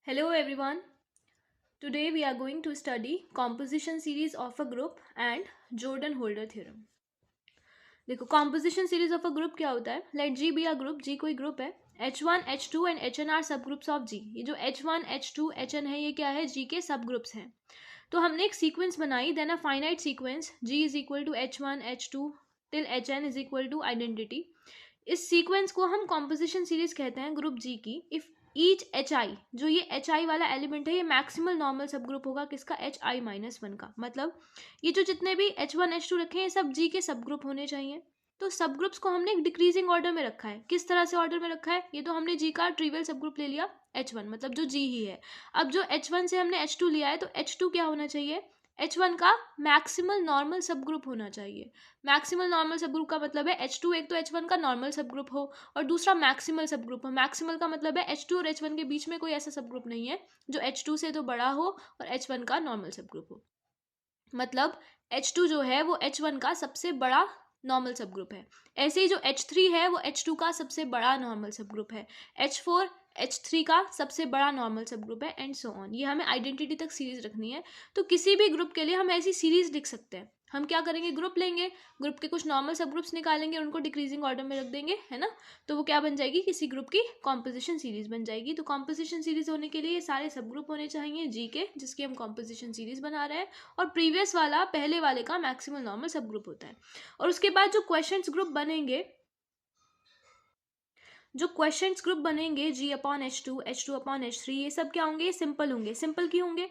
Hello everyone. Today we are going to study composition series of a group and Jordan-Holder theorem. देखो composition series of a group क्या होता है? Let G be a group. G कोई group है. H1, H2 and Hn are subgroups of G. ये जो H1, H2, Hn है ये क्या है? G के subgroups हैं. तो हमने एक sequence बनाई, then a finite sequence G is equal to H1, H2 till Hn is equal to identity. इस सीक्वेंस को हम कॉम्पोजिशन सीरीज कहते हैं ग्रुप जी की इफ ईच एच आई, जो ये एच आई वाला एलिमेंट है ये मैक्सिमल नॉर्मल सब ग्रुप होगा किसका? एच आई माइनस वन का. मतलब ये जो जितने भी एच वन एच टू रखे हैं ये सब जी के सब ग्रुप होने चाहिए. तो सब ग्रुप्स को हमने एक डिक्रीजिंग ऑर्डर में रखा है. किस तरह से ऑर्डर में रखा है? ये तो हमने जी का ट्रिवियल सब ग्रुप ले लिया एच वन, मतलब जो जी ही है. अब जो एच वन से हमने एच टू लिया है तो एच टू क्या होना चाहिए? एच वन का मैक्सिमल नॉर्मल सब ग्रुप होना चाहिए. मैक्सिमल नॉर्मल सब ग्रुप का मतलब है एच टू एक तो एच वन का नॉर्मल सब ग्रुप हो और दूसरा मैक्सिमल सब ग्रुप हो. मैक्सिमल का मतलब है एच टू और एच वन के बीच में कोई ऐसा सब ग्रुप नहीं है जो एच टू से तो बड़ा हो और एच वन का नॉर्मल सब ग्रुप हो. मतलब एच टू जो है वो एच वन का सबसे बड़ा नॉर्मल सब ग्रुप है. ऐसे ही जो एच थ्री है वो एच टू का सबसे बड़ा नॉर्मल सब ग्रुप है. एच फोर एच थ्री का सबसे बड़ा नॉर्मल सब ग्रुप है एंड सो ऑन. ये हमें आइडेंटिटी तक सीरीज रखनी है. तो किसी भी ग्रुप के लिए हम ऐसी सीरीज लिख सकते हैं. हम क्या करेंगे? ग्रुप लेंगे, ग्रुप के कुछ नॉर्मल सब ग्रुप्स निकालेंगे, उनको डिक्रीजिंग ऑर्डर में रख देंगे, है ना. तो वो क्या बन जाएगी? किसी ग्रुप की कॉम्पोजिशन सीरीज बन जाएगी. तो कॉम्पोजिशन सीरीज होने के लिए ये सारे सब ग्रुप होने चाहिए जी के जिसकी हम कॉम्पोजिशन सीरीज बना रहे हैं. और प्रीवियस वाला पहले वाले का मैक्सिमल नॉर्मल सब ग्रुप होता है. और उसके बाद जो क्वेश्चंस ग्रुप बनेंगे G upon H two upon H three, ये सब क्या होंगे? सिंपल होंगे. सिंपल क्यों होंगे?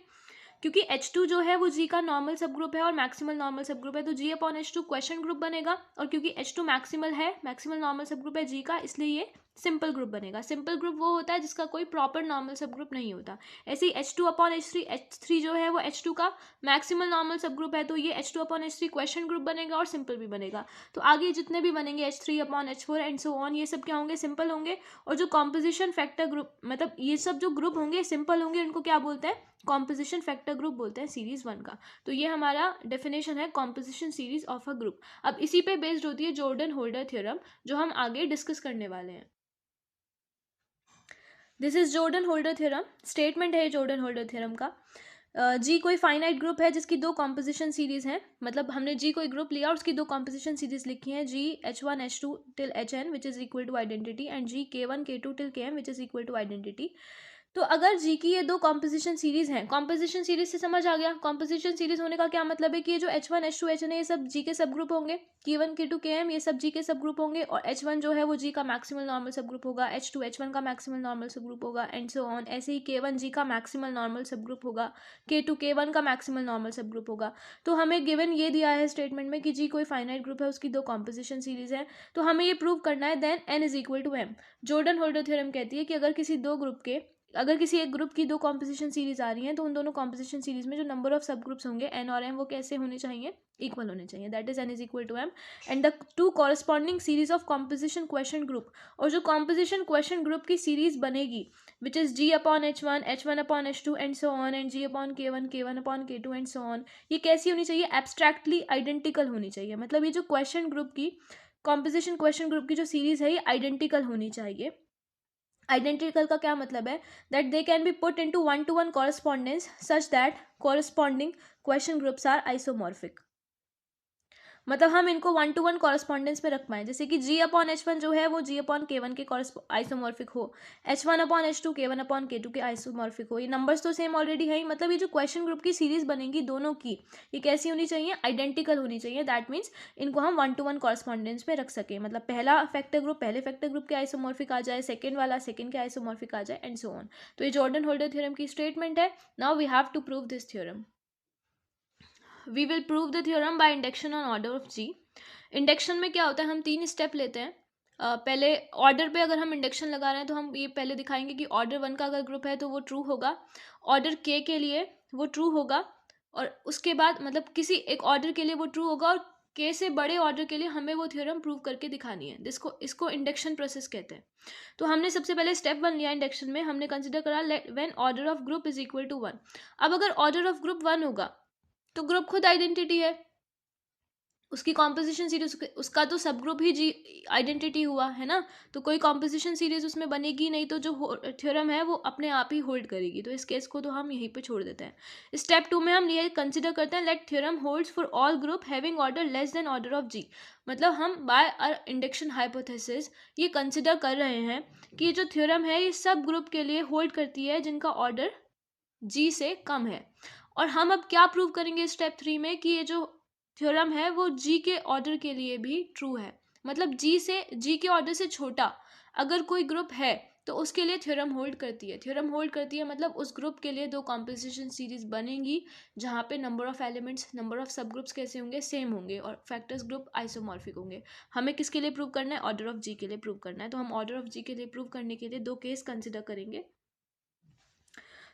क्योंकि H2 जो है वो G का नॉर्मल सब ग्रुप है और मैक्सिमल नॉर्मल सब ग्रुप है. तो G upon H2 question group बनेगा. और क्योंकि H2 मैक्सिमल है, मैक्सिमल नॉर्मल सब ग्रुप है G का, इसलिए ये सिंपल ग्रुप बनेगा. सिंपल ग्रुप वो होता है जिसका कोई प्रॉपर नॉर्मल सब ग्रुप नहीं होता. ऐसे ही H2 अपॉन H3 जो है वो H2 का मैक्सिमल नॉर्मल सब ग्रुप है, तो ये H2 upon H3 question group बनेगा और सिंपल भी बनेगा. तो आगे जितने भी बनेंगे H3 upon H4 and so on, ये सब क्या होंगे? सिंपल होंगे. और जो कॉम्पोजिशन फैक्टर ग्रुप, मतलब ये सब जो ग्रुप होंगे सिंपल होंगे, उनको क्या बोलते हैं? कॉम्पोजिशन फैक्टर ग्रुप बोलते हैं सीरीज वन का. तो ये हमारा डेफिनेशन है composition series of a group. अब इसी पे बेस्ड होती है जॉर्डन होल्डर थ्योरम जो हम आगे डिस्कस करने वाले हैं. This is Jordan Holder theorem. Statement है जॉर्डन होल्डर थ्योरम का. जी कोई फाइनाइट ग्रुप है जिसकी दो कॉम्पोजिशन सीरीज हैं. मतलब हमने जी कोई ग्रुप लिया और उसकी दो कॉम्पोजिशन सीरीज लिखी है. G H one H two till H N which is equal to identity and G K one K two till K M which is equal to identity. तो अगर जी की ये दो कॉम्पोजिशन सीरीज हैं, composition series से समझ आ गया. Composition series होने का क्या मतलब है कि ये जो H one H two H N है ये सब जी के सब ग्रुप होंगे. के वन के टू के एम ये सब जी के सब ग्रुप होंगे. और एच वन जो है वो जी का मैक्सिमल नॉर्मल सब ग्रुप होगा, एच टू एच वन का मैक्सिमल नॉर्मल सब ग्रुप होगा एंड सो ऑन. ऐसे ही के वन जी का मैक्सिमल नॉर्मल सब ग्रुप होगा, के टू के वन का मैक्सिमल नॉर्मल सब ग्रुप होगा. तो हमें गिवन ये दिया है स्टेटमेंट में कि जी कोई फाइनाइट ग्रुप है, उसकी दो कॉम्पोजिशन सीरीज है. तो हमें ये प्रूव करना है. Then N is equal to M. Jordan Holder theorem कहती है कि अगर किसी एक ग्रुप की दो कॉम्पोजिशन सीरीज आ रही हैं तो उन दोनों कॉम्पोजिशन सीरीज में जो number of sub groups N एन और एम वो कैसे होने चाहिए? इक्वल होने चाहिए. That is N is equal to M and the two corresponding series of composition quotient group. और जो कॉम्पोजिशन क्वेश्चन ग्रुप की सीरीज बनेगी which is G upon H one upon H two and so on and G upon K one upon K two and so on, ये कैसी होनी चाहिए? Abstractly identical होनी चाहिए. मतलब ये जो क्वेश्चन ग्रुप की कॉम्पोजिशन क्वेश्चन ग्रुप की जो सीरीज है ये आइडेंटिकल होनी चाहिए. आइडेंटिकल का क्या मतलब है? That they can be put into one to one correspondence such that corresponding quotient groups are isomorphic. मतलब हम इनको वन टू वन कॉरस्पॉन्डेंस में रख पाएँ. जैसे कि जी अपॉन एच वन जो है वो जी अपॉन के वन के आइसोमॉर्फिक हो, H one upon H to के वन अपॉन के टू के आइसोमॉर्फिक हो. ये नंबर्स तो सेम ऑलरेडी है ही. मतलब ये जो क्वेश्चन ग्रुप की सीरीज बनेगी दोनों की, ये कैसी होनी चाहिए? आइडेंटिकल होनी चाहिए. दैट मीन्स इनको हम वन टू वन कॉरस्पॉन्डेंस में रख सकें. मतलब पहला फैक्टर ग्रुप पहले फैक्टर ग्रुप के आइसोमॉर्फिक आ जाए, सेकेंड वाला सेकेंड के आइसोमॉर्फिक आ जाए एंड सो ऑन. तो ये जॉर्डन होल्डर थ्योरम की स्टेटमेंट है. Now we have to prove this theorem. We will prove the theorem by induction on order of G. Induction में क्या होता है? हम तीन स्टेप लेते हैं. पहले ऑर्डर पे अगर हम इंडक्शन लगा रहे हैं तो हम ये पहले दिखाएंगे कि ऑर्डर वन का अगर ग्रुप है तो वो ट्रू होगा, ऑर्डर के लिए वो ट्रू होगा, और उसके बाद मतलब किसी एक ऑर्डर के लिए वो ट्रू होगा और के से बड़े ऑर्डर के लिए हमें वो थ्योरम प्रूव करके दिखानी है. इसको इंडक्शन प्रोसेस कहते हैं. तो हमने सबसे पहले स्टेप वन लिया इंडक्शन में. हमने कंसिडर करा when order of group is equal to one. अब अगर ऑर्डर ऑफ ग्रुप वन होगा तो ग्रुप खुद आइडेंटिटी है, उसकी कॉम्पोजिशन सीरीज, उसका तो सब ग्रुप ही जी आइडेंटिटी हुआ है ना, तो कोई कॉम्पोजिशन सीरीज उसमें बनेगी नहीं, तो जो थ्योरम है वो अपने आप ही होल्ड करेगी। तो इस केस को तो हम यहीं पे छोड़ देते हैं। स्टेप 2 में हम ये कंसिडर करते हैं, let theorem holds for all group having order less than order of G. मतलब हम बाय आवर इंडक्शन हाइपोथेसिस ये कंसिडर कर रहे हैं कि जो थ्योरम है ये सब ग्रुप के लिए होल्ड करती है जिनका ऑर्डर जी से कम है। और हम अब क्या प्रूव करेंगे स्टेप 3 में कि ये जो थ्योरम है वो जी के ऑर्डर के लिए भी ट्रू है। मतलब जी के ऑर्डर से छोटा अगर कोई ग्रुप है तो उसके लिए थ्योरम होल्ड करती है। थ्योरम होल्ड करती है मतलब उस ग्रुप के लिए दो कॉम्पोजिशन सीरीज बनेंगी जहाँ पे number of elements, number of sub groups कैसे होंगे, सेम होंगे, और फैक्टर्स ग्रुप आइसोमॉर्फिक होंगे। हमें किसके लिए प्रूव करना है? ऑर्डर ऑफ जी के लिए प्रूव करना है। तो हम ऑर्डर ऑफ जी के लिए प्रूव करने के लिए दो केस कंसिडर करेंगे।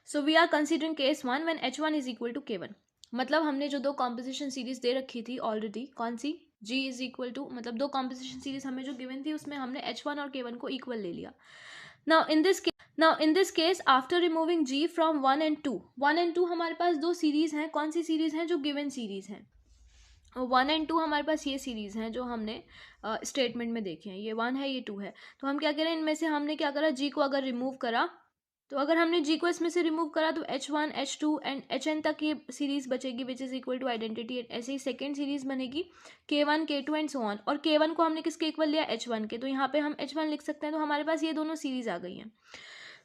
So we are considering case 1 when H1 is equal to K1। मतलब हमने जो दो कॉम्पोजिशन सीरीज दे रखी थी ऑलरेडी, कौन सी, G इज इक्वल टू, मतलब दो कॉम्पोजिशन सीरीज हमें जो गिवन थी उसमें हमने H1 और K1 को इक्वल ले लिया। Now in this case after removing G from 1 and 2, 1 and 2 हमारे पास दो सीरीज हैं। कौन सी सीरीज हैं? जो गिवन सीरीज हैं। 1 and 2 हमारे पास ये सीरीज हैं जो हमने स्टेटमेंट में देखे हैं। ये 1 है, ये 2 है। तो हम क्या करें, इनमें से हमने क्या करा, G को अगर रिमूव करा, तो अगर हमने G को इसमें से रिमूव करा तो H1 H2 एंड Hn तक ये सीरीज बचेगी which is equal to identity. ऐसे ही सेकेंड सीरीज बनेगी K1 K2 and so on. और K1 को हमने किसके इक्वल लिया? H1 के। तो यहाँ पे हम H1 लिख सकते हैं। तो हमारे पास ये दोनों सीरीज आ गई हैं।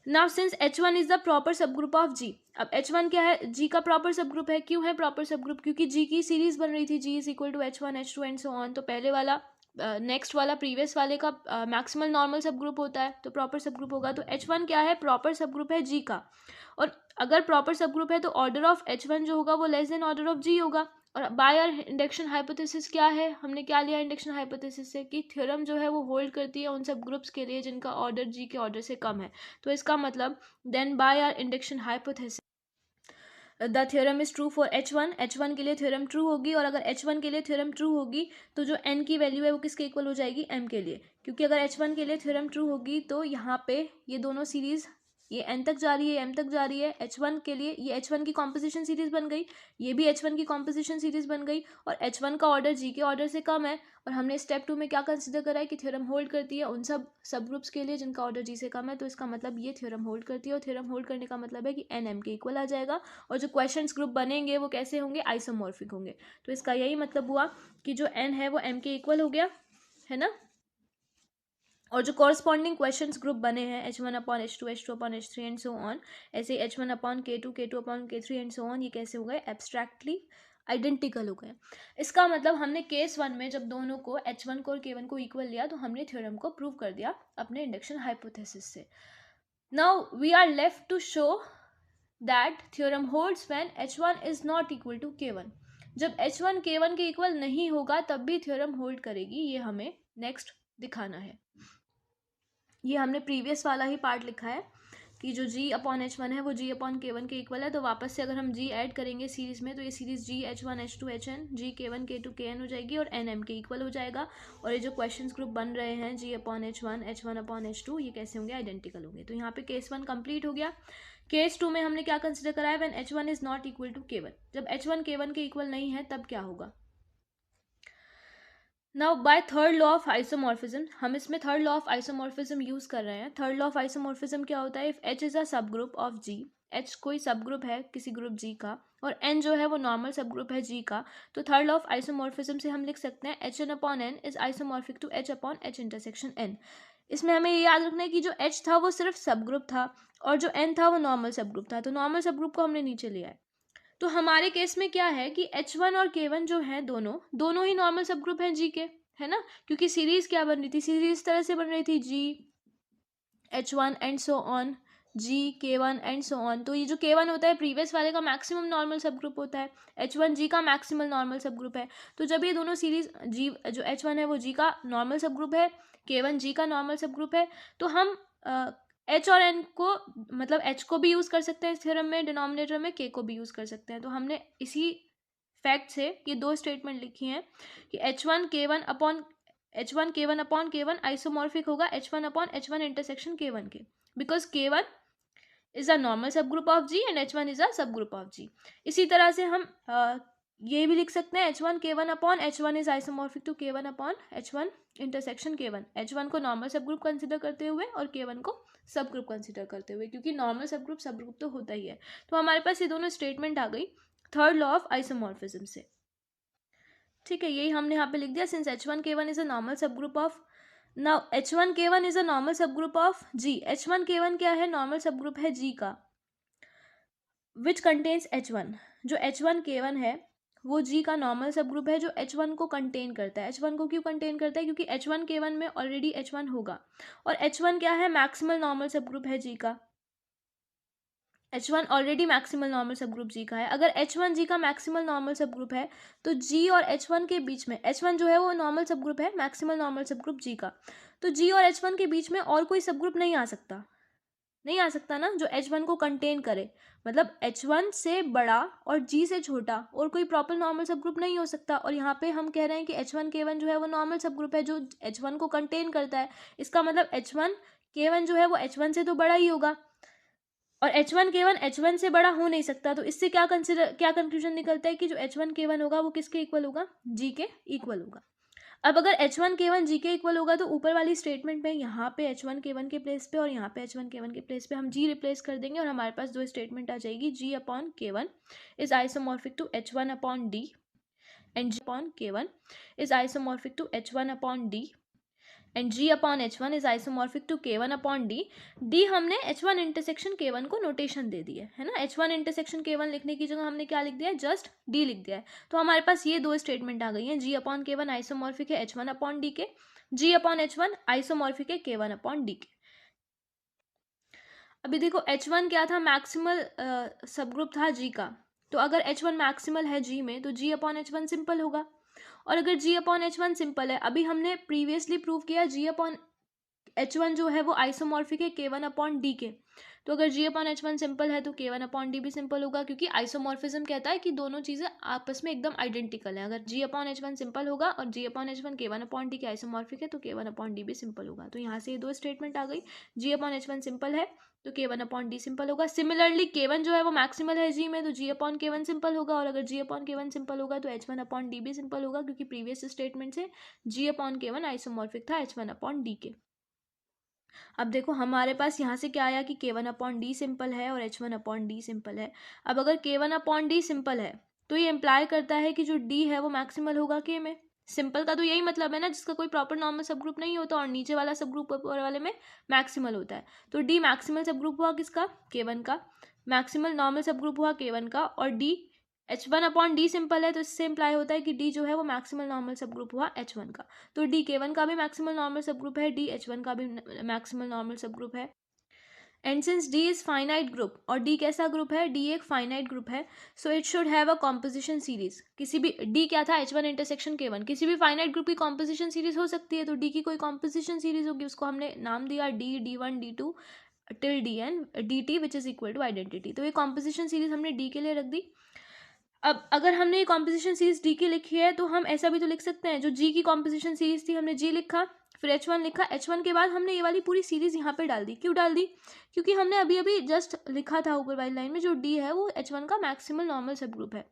Now since H1 is the proper सब ग्रुप ऑफ G, अब H1 क्या है? G का प्रॉपर सब ग्रुप है। क्यों है प्रॉपर सब ग्रुप? क्योंकि G की सीरीज बन रही थी, G is equal to H1 H2 and so on. तो पहले वाला नेक्स्ट वाला प्रीवियस वाले का मैक्सिमल नॉर्मल सब ग्रुप होता है, तो प्रॉपर सब ग्रुप होगा। तो H1 क्या है? प्रॉपर सब ग्रुप है G का। और अगर प्रॉपर सब ग्रुप है तो ऑर्डर ऑफ H1 जो होगा वो less than order of G होगा। और बाय आवर इंडक्शन हाइपोथेसिस क्या है? हमने क्या लिया इंडक्शन हाइपोथेसिस से कि थ्योरम जो है वो होल्ड करती है उन सब ग्रुप्स के लिए जिनका ऑर्डर G के ऑर्डर से कम है। तो इसका मतलब then by our induction hypothesis the theorem is true for H1 के लिए थ्योरम ट्रू होगी। और अगर H1 के लिए थ्योरम ट्रू होगी तो जो n की वैल्यू है वो किसके इक्वल हो जाएगी? m के लिए। क्योंकि अगर H1 के लिए थ्योरम ट्रू होगी तो यहाँ पे ये दोनों सीरीज, ये n तक जा रही है, m तक जा रही है। H1 के लिए ये H1 की कॉम्पोजिशन सीरीज बन गई, ये भी H1 की कॉम्पोजिशन सीरीज बन गई, और H1 का ऑर्डर G के ऑर्डर से कम है। और हमने स्टेप 2 में क्या कंसिडर करा है कि थ्योरम होल्ड करती है उन सब ग्रुप्स के लिए जिनका ऑर्डर G से कम है। तो इसका मतलब ये थ्योरम होल्ड करती है, और थ्योरम होल्ड करने का मतलब है कि n m के इक्वल आ जाएगा। और जो क्वेश्चंस ग्रुप बनेंगे वो कैसे होंगे? आइसोमॉर्फिक होंगे। तो इसका यही मतलब हुआ कि जो n है वो m के इक्वल हो गया, है ना। और जो कॉरस्पॉन्डिंग क्वेश्चंस ग्रुप बने हैं H1 upon H2, H2 upon H3 and so on, ऐसे H1 upon K2, K2 upon K3 and so on, ये कैसे हो गए? एब्स्ट्रैक्टली आइडेंटिकल हो गए। इसका मतलब हमने केस 1 में जब दोनों को H1 को और K1 को इक्वल लिया तो हमने थ्योरम को प्रूव कर दिया अपने इंडक्शन हाइपोथेसिस से। Now we are left to show that theorem holds when H1 is not equal to K1। जब H1 K1 के इक्वल नहीं होगा तब भी थ्योरम होल्ड करेगी, ये हमें नेक्स्ट दिखाना है। ये हमने प्रीवियस वाला ही पार्ट लिखा है कि जो G अपॉन H1 है वो G अपॉन K1 के इक्वल है। तो वापस से अगर हम G ऐड करेंगे सीरीज में तो ये series G H1 H2 Hn G K1 K2 Kn हो जाएगी और N M के इक्वल हो जाएगा। और ये जो क्वेश्चंस ग्रुप बन रहे हैं G upon H1 H1 upon H2, ये कैसे होंगे? आइडेंटिकल होंगे। तो यहाँ पे केस 1 कंप्लीट हो गया। केस 2 में हमने क्या कंसिडर करा है? When H1 is not equal to K1। जब H1 K1 के इक्वल नहीं है तब क्या होगा? Now by third law of isomorphism, हम इसमें third law of isomorphism use कर रहे हैं। थर्ड लॉ ऑफ आइसोमॉर्फिज्म क्या होता है? If H is a sub group of G, H कोई सब ग्रुप है किसी ग्रुप G का, और N जो है वो नॉर्मल सब ग्रुप है G का, तो थर्ड लॉ ऑफ आइसोमॉर्फिज्म से हम लिख सकते हैं Hn upon N is isomorphic to H upon H intersection N। इसमें हमें ये याद रखना है कि जो H था वो सिर्फ सब ग्रुप था और जो N था वो नॉर्मल सब ग्रुप था। तो नॉर्मल सब ग्रुप को हमने नीचे लिया है। तो हमारे केस में क्या है कि H1 और K1 जो है दोनों ही नॉर्मल सब ग्रुप हैं G के, है ना। क्योंकि सीरीज क्या बन रही थी? सीरीज इस तरह से बन रही थी G H1 and so on, G K1 and so on. तो ये जो K1 होता है प्रीवियस वाले का मैक्सिमम नॉर्मल सब ग्रुप होता है, H1 G का मैक्सिमल नॉर्मल सब ग्रुप है। तो जब ये दोनों सीरीज G जो H1 है वो G का नॉर्मल सब ग्रुप है, K1 G का नॉर्मल सब ग्रुप है, तो हम H और N को, मतलब H को भी यूज़ कर सकते हैं इस थ्योरम में, डिनोमिनेटर में K को भी यूज़ कर सकते हैं। तो हमने इसी फैक्ट से ये दो स्टेटमेंट लिखी हैं कि H1 K1 upon K1 isomorphic होगा H1 upon H1 intersection K1 के, because K1 is a normal sub group of G and H1 is a sub group of G। इसी तरह से हम ये भी लिख सकते हैं H1 K1 upon H1 is isomorphic to K1 upon H1 intersection K1। H1 को नॉर्मल सब ग्रुप कंसिडर करते हुए और K1 को सब ग्रुप कंसिडर करते हुए, क्योंकि नॉर्मल सब ग्रुप तो होता ही है। तो हमारे पास ये दोनों स्टेटमेंट आ गई थर्ड लॉ ऑफ आइसोमॉर्फिज्म से। ठीक है, यही हमने यहाँ पे लिख दिया, since H1 K1 is a normal sub group of, now H1 K1 is a normal sub group of G। H1 K1 क्या है? नॉर्मल सब ग्रुप है G का, विच कंटेन्स H1। जो H1 K1 है वो G का normal sub group है जो H1 को कंटेन करता है। H1 को क्यों कंटेन करता है? क्योंकि H1 K1 में ऑलरेडी H1 होगा, और H1 क्या है? मैक्सिमल नॉर्मल सब ग्रुप है G का। H1 already maximal normal sub group G का है। अगर H1 G का मैक्सिमल नॉर्मल सब ग्रुप है तो G और H1 के बीच में, H1 जो है वो नॉर्मल सब ग्रुप है, maximal normal sub group G का, तो G और H1 के बीच में और कोई सब ग्रुप नहीं आ सकता, नहीं आ सकता ना, जो H1 को कंटेन करे। मतलब H1 से बड़ा और G से छोटा और कोई प्रॉपर नॉर्मल सब ग्रुप नहीं हो सकता। और यहाँ पे हम कह रहे हैं कि H1 K1 जो है वो नॉर्मल सब ग्रुप है जो H1 को कंटेन करता है। इसका मतलब H1 K1 जो है वो H1 से तो बड़ा ही होगा, और H1 K1 H1 से बड़ा हो नहीं सकता। तो इससे क्या कंक्लूजन निकलता है कि जो H1 K1 होगा वो किसके इक्वल होगा? G के इक्वल होगा। अब अगर H1 K1 G के इक्वल होगा तो ऊपर वाली स्टेटमेंट में यहाँ पे H1 K1 के प्लेस पे और यहाँ पे H1 K1 के प्लेस पे हम G रिप्लेस कर देंगे और हमारे पास दो स्टेटमेंट आ जाएगी। G upon K1 is isomorphic to H1 upon D and G upon K1 is isomorphic to H1 upon D and G upon H1 is isomorphic to K1 upon D। D हमने H1 intersection K1 को notation दे दी है ना। H1 intersection K1 लिखने की जगह हमने क्या लिख दिया है? जस्ट D लिख दिया है। तो हमारे पास ये दो स्टेटमेंट आ गई हैं। G अपॉन K1 आइसोमॉर्फिक है H1 अपॉन D के, G अपॉन H1 आइसोमॉर्फिक है K1 अपॉन D के। अभी देखो H1 क्या था? मैक्सिमल सब ग्रुप था G का, तो अगर H1 मैक्सिमल है G में तो G अपॉन H1 सिंपल होगा। और अगर G अपॉन H1 सिंपल है, अभी हमने प्रीवियसली प्रूव किया G अपॉन H1 जो है वो आइसोमॉर्फिक है K1 अपॉन D के, तो अगर G अपॉन H1 सिंपल है तो K1 अपॉन D भी सिंपल होगा, क्योंकि आइसोमॉर्फिज्म कहता है कि दोनों चीज़ें आपस में एकदम आइडेंटिकल हैं। अगर G अपॉन H1 सिंपल होगा और G upon H1 K1 upon D के आइसोमॉर्फिक है तो K1 अपॉन D भी सिंपल होगा। तो यहाँ से ये दो स्टेटमेंट आ गई। G अपॉन H1 सिंपल है तो K1 अपॉन D सिंपल होगा। सिमिलरली K1 जो है वो मैक्सिमल है G में, तो G अपॉन K1 सिंपल होगा, और अगर G अपॉन K1 सिंपल होगा तो H1 अपॉन D भी सिंपल होगा, क्योंकि प्रीवियस स्टेटमेंट से G अपॉन K1 आइसोमॉर्फिक था H1 अपॉन D के। अब देखो हमारे पास यहाँ से क्या आया कि K1 अपॉन D सिंपल है और H1 अपॉन D सिंपल है। अब अगर K1 अपॉन D सिंपल है तो ये इम्प्लाई करता है कि जो D है वो मैक्सिमल होगा K में। सिंपल का तो यही मतलब है ना, जिसका कोई प्रॉपर नॉर्मल सब ग्रुप नहीं होता और नीचे वाला सब ग्रुप ऊपर वाले में मैक्सिमल होता है। तो D मैक्सिमल सब ग्रुप हुआ किसका? K1 का। मैक्सिमल नॉर्मल सब ग्रुप हुआ K1 का, और D H1 upon D simple है तो इससे इम्प्लाई होता है कि D जो है वो मैक्सिमल नॉर्मल सब ग्रुप हुआ H1 का। तो D K1 का भी मैक्सिमल नॉर्मल सब ग्रुप है, D H1 का भी मैक्सिमल नॉर्मल सब ग्रुप है। And since D is finite group, और D कैसा ग्रुप है? D एक फाइनाइट ग्रुप है, so it should have a composition series. किसी भी D क्या था? H1 इंटरसेक्शन K1, किसी भी फाइनाइट ग्रुप की कॉम्पोजिशन सीरीज हो सकती है, तो D की कोई कॉम्पोजिशन सीरीज होगी, उसको हमने नाम दिया D, D1, D2 till Dn dt which is equal to identity. तो ये कॉम्पोजिशन सीरीज हमने D के लिए रख दी। अब अगर हमने ये कॉम्पोजिशन सीरीज D की लिखी है तो हम ऐसा भी तो लिख सकते हैं, जो G की कॉम्पोजिशन सीरीज थी हमने G लिखा, फिर H1 लिखा, H1 के बाद हमने ये वाली पूरी सीरीज यहाँ पे डाल दी। क्यों डाल दी? क्योंकि हमने अभी अभी जस्ट लिखा था ऊपर वाली लाइन में जो D है वो H1 का मैक्सिमल नॉर्मल सब ग्रुप है।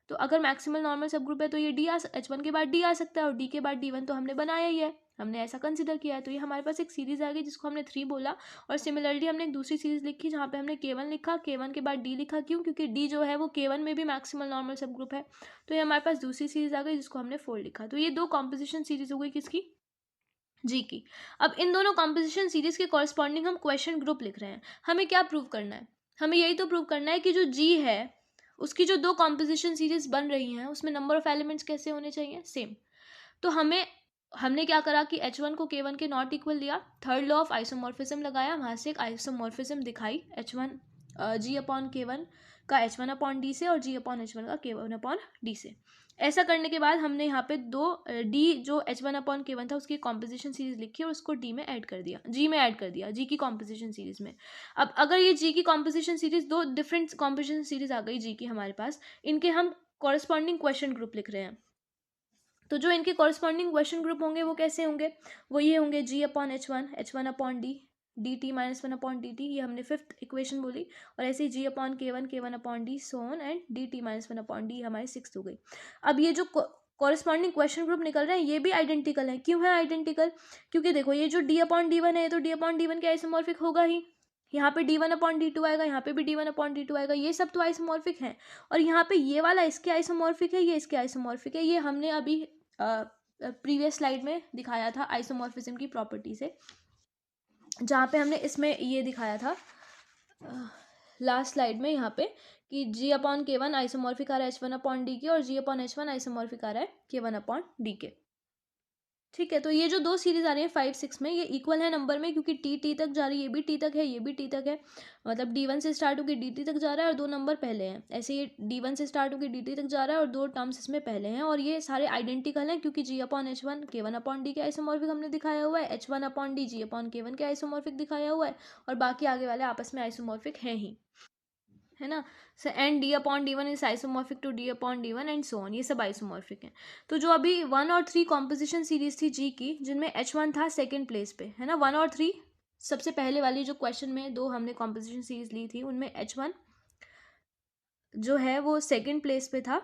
तो अगर मैक्सिमल नॉर्मल सब ग्रुप है तो ये H1 के बाद D आ सकता है, और D के बाद D1 तो हमने बनाया ही है, हमने ऐसा कंसिडर किया है। तो ये हमारे पास एक सीरीज आ गई जिसको हमने 3 बोला। और सिमिलरली हमने एक दूसरी सीरीज लिखी जहाँ पे हमने K1 लिखा, K1 के बाद D लिखा। क्यों? क्योंकि D जो है वो K1 में भी मैक्सिमल नॉर्मल सब ग्रुप है। तो ये हमारे पास दूसरी सीरीज आ गई जिसको हमने 4 लिखा। तो ये दो कॉम्पोजिशन सीरीज हो गई किसकी? G की। अब इन दोनों कॉम्पोजिशन सीरीज के कॉरस्पॉन्डिंग हम क्वेश्चन ग्रुप लिख रहे हैं। हमें क्या प्रूव करना है? हमें यही तो प्रूव करना है कि जो G है उसकी जो दो कॉम्पोजिशन सीरीज बन रही हैं उसमें नंबर ऑफ एलिमेंट्स कैसे होने चाहिए? सेम। तो हमने क्या करा कि H1 को K1 के नॉट इक्वल लिया, थर्ड लॉ ऑफ आइसोमॉर्फिज्म लगाया, वहाँ से एक आइसोमॉर्फिज्म दिखाई H1 G अपॉन K1 का H1 अपॉन D से और G अपॉन H1 का K1 अपॉन D से। ऐसा करने के बाद हमने यहाँ पे दो D जो H1 अपॉन K1 था उसकी कॉम्पोजिशन सीरीज लिखी और उसको D में ऐड कर दिया, G में ऐड कर दिया, G की कॉम्पोजिशन सीरीज में। अब अगर ये G की कॉम्पोजिशन सीरीज, दो डिफरेंट कॉम्पोजिशन सीरीज आ गई G की हमारे पास, इनके हम कॉरस्पॉन्डिंग क्वेश्चन ग्रुप लिख रहे हैं। तो जो इनके कॉरस्पॉन्डिंग क्वेश्चन ग्रुप होंगे वो कैसे होंगे? वो ये होंगे G upon H1, H1 upon D, D T minus one upon D T, ये हमने फिफ्थ इक्वेशन बोली, और ऐसे ही जी upon K one upon D so on and D T minus one upon D हमारी सिक्स हो गई। अब ये जो कॉरेस्पॉन्डिंग क्वेश्चन ग्रुप निकल रहे हैं ये भी आइडेंटिकल है। क्यों है आइडेंटिकल? क्योंकि देखो ये जो डी अपॉन डी वन है तो डी अपॉन डी वन के आइसोमॉर्फिक होगा ही, यहाँ पे D one upon D two आएगा, यहाँ पे भी D one upon D two आएगा, ये सब तो आइसोमॉर्फिक हैं। और यहाँ पे ये वाला इसके आइसोमॉर्फिक है, ये इसके आइसोमॉर्फिक है, ये हमने अभी प्रीवियस स्लाइड में दिखाया था आइसोमॉर्फिज्म की प्रॉपर्टी से, जहाँ पे हमने इसमें ये दिखाया था लास्ट स्लाइड में यहाँ पे कि जी अपॉन के वन आइसोमॉर्फिक आ रहा है एच वन अपॉन डी के, और जी अपॉन एच वन आइसोमॉर्फिक आ रहा है के वन अपॉन डी के। ठीक है, तो ये जो दो सीरीज आ रही है 5 6 में, ये इक्वल है नंबर में, क्योंकि टी तक जा रही है, ये भी टी तक है, ये भी टी तक है, मतलब D1 से स्टार्ट होकर dt तक जा रहा है और 2 नंबर पहले हैं। ऐसे ये D1 से स्टार्ट होकर dt तक जा रहा है और 2 टर्म्स इसमें पहले हैं, और ये सारे आइडेंटिकल हैं क्योंकि g अपॉन एच वन के वन अपॉन डी के आइसोमॉर्फिक हमने दिखाया हुआ है, H one upon D G upon K one के आइसोमॉर्फिक दिखाया हुआ है, और बाकी आगे वाले आपस में आइसोमॉर्फिक हैं ही, है ना। So and D upon D one is isomorphic to D upon D one and so on, ये सब आइसोमॉर्फिक हैं। तो जो अभी 1 और 3 कॉम्पोजिशन सीरीज थी जी की, जिनमें H1 था सेकेंड प्लेस पे, है ना, 1 और 3 सबसे पहले वाली जो क्वेश्चन में दो हमने कॉम्पोजिशन सीरीज ली थी, उनमें H1 जो है वो सेकेंड प्लेस पे था,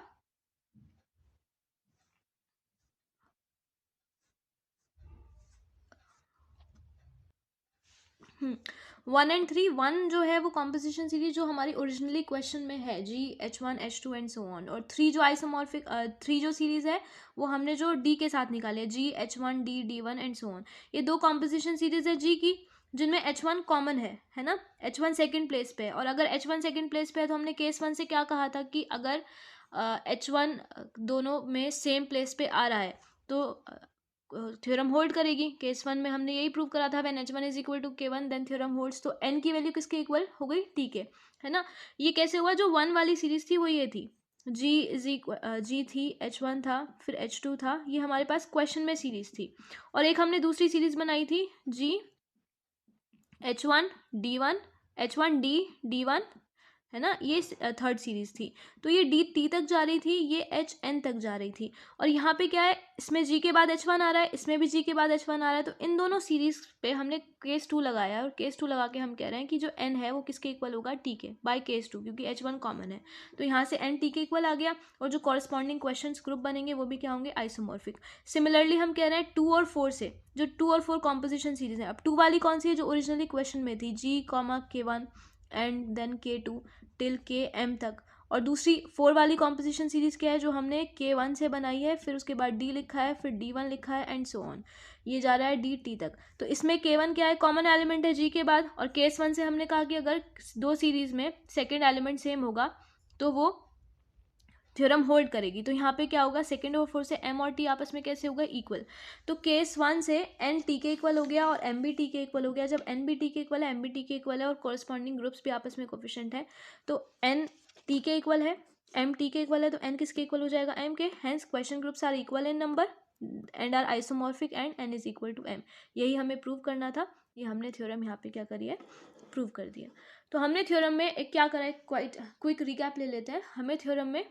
वन एंड थ्री। वन जो है वो कॉम्पोजिशन सीरीज जो हमारी ओरिजिनली क्वेश्चन में है, जी H1 H2 and so on, और थ्री जो आइसोमॉर्फिक थ्री जो सीरीज है वो हमने जो डी के साथ निकाले है, जी H1 D D1 and so on. ये दो कॉम्पोजिशन सीरीज है जी की, जिनमें H1 कॉमन है ना, H1 सेकेंड प्लेस पे है। और अगर H1 सेकेंड प्लेस पे है तो हमने केस 1 से क्या कहा था कि अगर H1 दोनों में सेम प्लेस पे आ रहा है तो थ्योरम होल्ड करेगी। केस 1 में हमने यही प्रूव करा था, when H1 is equal to K1 then theorem holds. तो n की वैल्यू किसके इक्वल हो गई? टी के, है ना। ये कैसे हुआ? जो 1 वाली सीरीज थी वो ये थी, जी थी, H1 था, फिर H2 था, ये हमारे पास क्वेश्चन में सीरीज थी। और एक हमने दूसरी सीरीज बनाई थी, जी H1 D1 H1 D D1, है ना, ये थर्ड सीरीज थी। तो ये डी टी तक जा रही थी, ये एच एन तक जा रही थी। और यहाँ पे क्या है, इसमें जी के बाद H1 आ रहा है, इसमें भी जी के बाद H1 आ रहा है। तो इन दोनों सीरीज पे हमने केस 2 लगाया है, और केस 2 लगा के हम कह रहे हैं कि जो एन है वो किसके इक्वल होगा? टी के बाय केस 2, क्योंकि H1 कॉमन है। तो यहाँ से एन टी के इक्वल आ गया, और जो कॉरस्पॉन्डिंग क्वेश्चन ग्रुप बनेंगे वो भी क्या होंगे? आइसोमॉर्फिक। सिमिलरली हम कह रहे हैं 2 और 4 से, जो 2 और 4 कॉम्पोजिशन सीरीज है। अब 2 वाली कौन सी है? जो ओरिजिनली क्वेश्चन में थी, G comma K1 and then K2 till Km तक। और दूसरी 4 वाली कॉम्पोजिशन सीरीज क्या है? जो हमने K1 से बनाई है, फिर उसके बाद D लिखा है, फिर D1 लिखा है एंड सो ऑन, ये जा रहा है DT तक। तो इसमें K1 क्या है? कॉमन एलिमेंट है G के बाद, और केस 1 से हमने कहा कि अगर दो सीरीज में सेकेंड एलिमेंट सेम होगा तो वो थ्योरम होल्ड करेगी। तो यहाँ पे क्या होगा? सेकेंड और 4 से M और T आपस में कैसे होगा? इक्वल। तो केस 1 से N T के इक्वल हो गया और M भी T के इक्वल हो गया। जब N भी T के इक्वल है, M भी T के इक्वल है, और कॉरस्पॉन्डिंग ग्रुप्स भी आपस में कोफिशिएंट है, तो N T के इक्वल है, M T के इक्वल है, तो N किसके इक्वल हो जाएगा? M के। Hence question groups are equal in number and are isomorphic and N is equal to M। यही हमें प्रूव करना था, ये हमने थ्योरम यहाँ पे क्या करी है? प्रूव कर दिया। तो हमने थ्योरम में एक क्या करा है, क्वाइट क्विक रिकैप ले लेते हैं। हमें थ्योरम में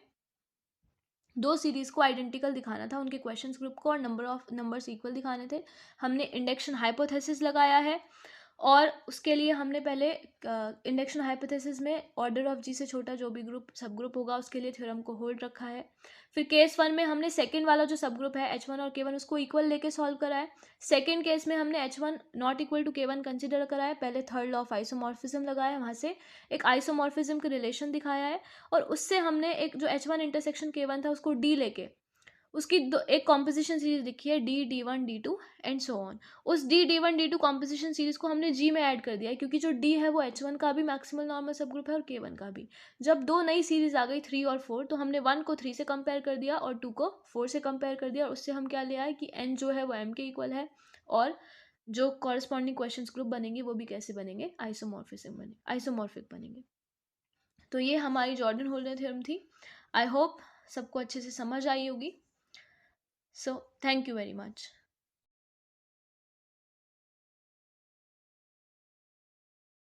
दो सीरीज को आइडेंटिकल दिखाना था, उनके क्वेश्चंस ग्रुप को, और नंबर्स इक्वल दिखाने थे। हमने इंडक्शन हाइपोथेसिस लगाया है, और उसके लिए हमने पहले इंडक्शन हाइपोथेसिस में ऑर्डर ऑफ जी से छोटा जो भी ग्रुप सब ग्रुप होगा उसके लिए थ्योरम को होल्ड रखा है। फिर केस 1 में हमने सेकंड वाला जो सब ग्रुप है H1 और K1 उसको इक्वल लेके सॉल्व करा है। सेकंड केस में हमने H1 not equal to K1 consider करा है, पहले थर्ड लॉ ऑफ आइसोमॉर्फिज्म लगाया, वहाँ से एक आइसोमॉर्फिज्म के रिलेशन दिखाया है, और उससे हमने एक जो H1 इंटरसेक्शन K1 था उसको D लेके उसकी एक कॉम्पोजिशन सीरीज लिखी है, D D1 D2 and so on. उस D D1 D2 composition series को हमने G में ऐड कर दिया है, क्योंकि जो D है वो H1 का भी मैक्सिमल नॉर्मल सब ग्रुप है और K1 का भी। जब दो नई सीरीज आ गई 3 और 4, तो हमने 1 को 3 से कंपेयर कर दिया और 2 को 4 से कंपेयर कर दिया, और उससे हम क्या ले आए कि N जो है वो M के इक्वल है, और जो कॉरस्पॉन्डिंग क्वेश्चन ग्रुप बनेंगे वो भी कैसे बनेंगे? आइसोमॉर्फिक बनेंगे। तो ये हमारी जॉर्डन होल्डर थ्योरम थी। आई होप सबको अच्छे से समझ आई होगी। So thank you very much.